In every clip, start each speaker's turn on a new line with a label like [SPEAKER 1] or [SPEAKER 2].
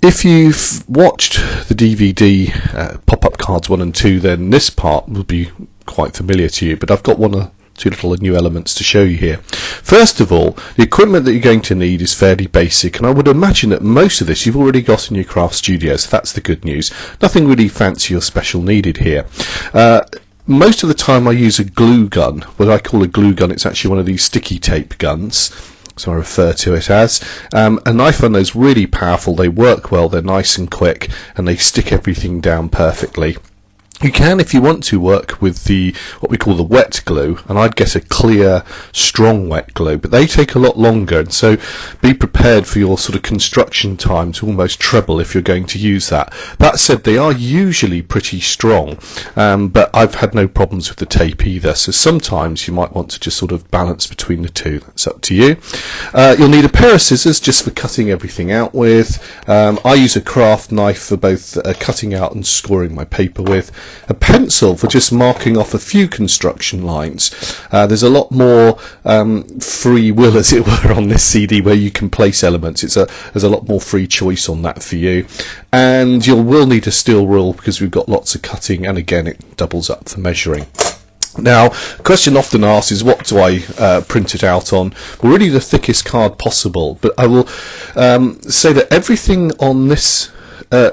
[SPEAKER 1] If you've watched the DVD pop-up cards 1 and 2, then this part will be quite familiar to you, but I've got 1 or 2 little new elements to show you here. First of all, the equipment that you're going to need is fairly basic, and I would imagine that most of this you've already got in your craft studio, so that's the good news. Nothing really fancy or special needed here. Most of the time I use a glue gun. What I call a glue gun, it's actually one of these sticky tape guns, so I refer to it as, and I find those really powerful. They work well, they're nice and quick, and they stick everything down perfectly. You can, if you want to, work with what we call the wet glue, and I'd get a clear, strong wet glue, but they take a lot longer, and so be prepared for your sort of construction time to almost treble if you're going to use that. That said, they are usually pretty strong, but I've had no problems with the tape either, so sometimes you might want to just sort of balance between the two. That's up to you. You'll need a pair of scissors just for cutting everything out with. I use a craft knife for both cutting out and scoring my paper with. A pencil for just marking off a few construction lines. There's a lot more free will, as it were, on this CD where you can place elements. There's a lot more free choice on that for you. And you will need a steel rule because we've got lots of cutting, and again it doubles up for measuring. Now, a question often asked is, what do I print it out on? Well, really the thickest card possible, but I will say that everything on this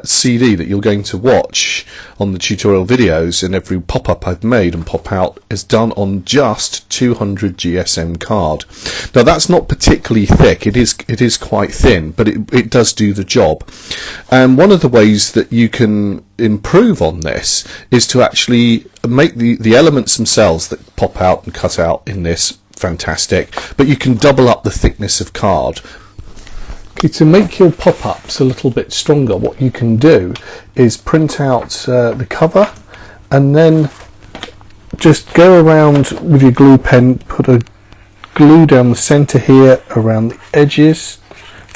[SPEAKER 1] CD that you're going to watch on the tutorial videos, and every pop-up I've made and pop out is done on just 200 GSM card. Now that's not particularly thick, it is quite thin, but it does do the job. And one of the ways that you can improve on this is to actually make the elements themselves that pop out and cut out in this fantastic, but you can double up the thickness of card. To make your pop-ups a little bit stronger, what you can do is print out the cover and then just go around with your glue pen, put a glue down the center here around the edges,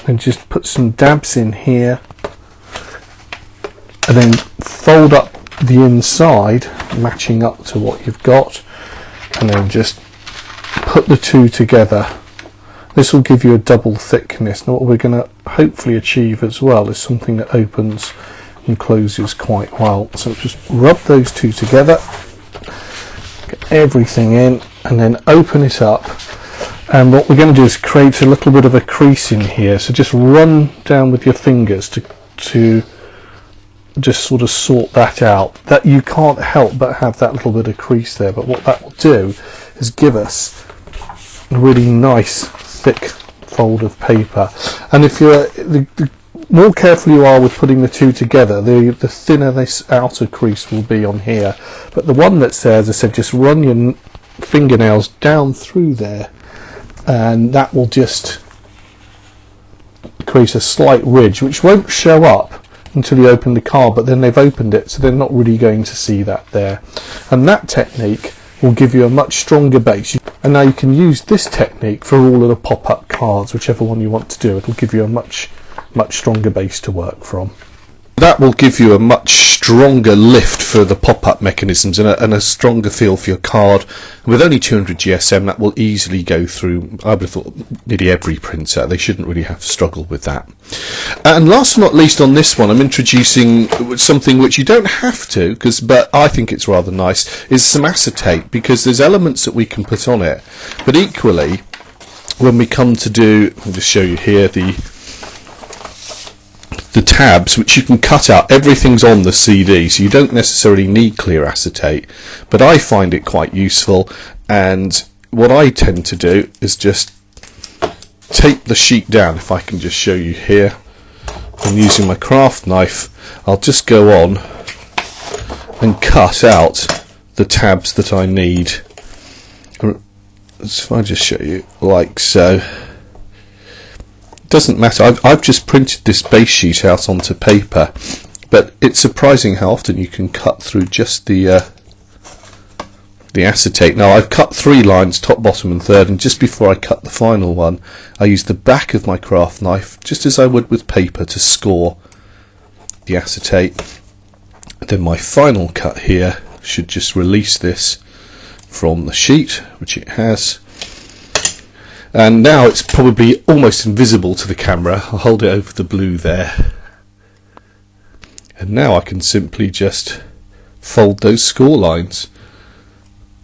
[SPEAKER 1] and just put some dabs in here, and then fold up the inside matching up to what you've got, and then just put the two together. This will give you a double thickness. Now what we're going to hopefully achieve as well is something that opens and closes quite well. So just rub those two together, get everything in, and then open it up. And what we're going to do is create a little bit of a crease in here. So just run down with your fingers to just sort of sort that out. That you can't help but have that little bit of crease there, but what that will do is give us a really nice thick fold of paper. And if you're the more careful you are with putting the two together, the thinner this outer crease will be on here. But the one that's there, as I said, just run your fingernails down through there, and that will just create a slight ridge which won't show up until you open the card, but then they've opened it, so they're not really going to see that there. And that technique will give you a much stronger base. And now you can use this technique for all of the pop-up cards, whichever one you want to do. It'll give you a much stronger base to work from. That will give you a much stronger lift for the pop-up mechanisms and a stronger feel for your card. With only 200 GSM, that will easily go through, I would have thought, nearly every printer. They shouldn't really have to struggle with that. And last but not least on this one, I'm introducing something which you don't have to, but I think it's rather nice, is some acetate, because there's elements that we can put on it. But equally, when we come to do, I'll just show you here, the tabs, which you can cut out, everything's on the CD, so you don't necessarily need clear acetate, but I find it quite useful. And what I tend to do is just tape the sheet down. If I can just show you here, I'm using my craft knife, I'll just go on and cut out the tabs that I need. So if I just show you like so, doesn't matter. I've just printed this base sheet out onto paper, but it's surprising how often you can cut through just the acetate. Now I've cut 3 lines, top, bottom and third, and just before I cut the final one I use the back of my craft knife, just as I would with paper, to score the acetate. And then my final cut here should just release this from the sheet, which it has. And now it's probably almost invisible to the camera. I'll hold it over the blue there, And now I can simply just fold those score lines.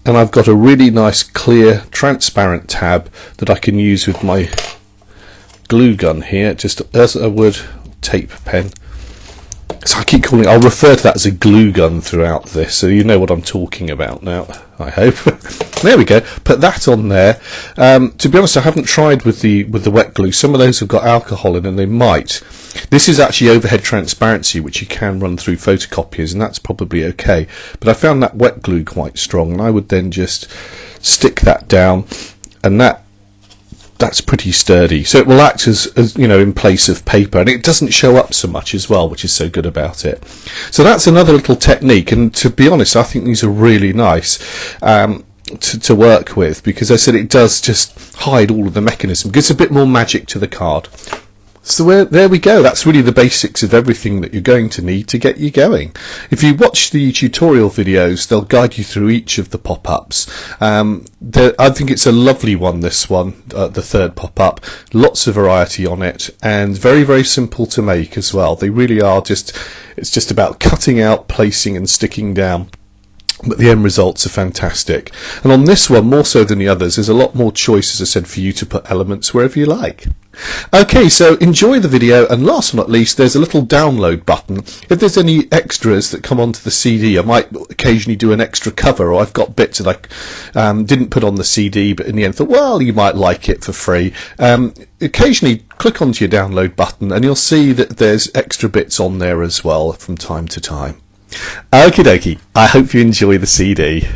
[SPEAKER 1] And I've got a really nice, clear, transparent tab that I can use with my glue gun here, just as I would tape pen. So I keep calling it, I'll refer to that as a glue gun throughout this, so you know what I'm talking about now, I hope. There we go, put that on there. To be honest, I haven't tried with the wet glue. Some of those have got alcohol in and they might. This is actually overhead transparency, which you can run through photocopiers, and that's probably okay. But I found that wet glue quite strong, and I would then just stick that down, and that's pretty sturdy, so it will act as you know, in place of paper, and it doesn't show up so much as well, which is so good about it. So that's another little technique, and to be honest, I think these are really nice to work with, because I said it does just hide all of the mechanism, gives a bit more magic to the card. So there we go. That's really the basics of everything that you're going to need to get you going. If you watch the tutorial videos, they'll guide you through each of the pop-ups. I think it's a lovely one, this one, the third pop-up. Lots of variety on it, and very, very simple to make as well. They really are it's just about cutting out, placing and sticking down. But the end results are fantastic. And on this one, more so than the others, there's a lot more choice, as I said, for you to put elements wherever you like. Okay, so enjoy the video, and last but not least, there's a little download button. If there's any extras that come onto the CD, I might occasionally do an extra cover, or I've got bits that I didn't put on the CD, but in the end thought, well, you might like it for free. Occasionally click onto your download button, and you'll see that there's extra bits on there as well from time to time. Okie dokie, I hope you enjoy the CD.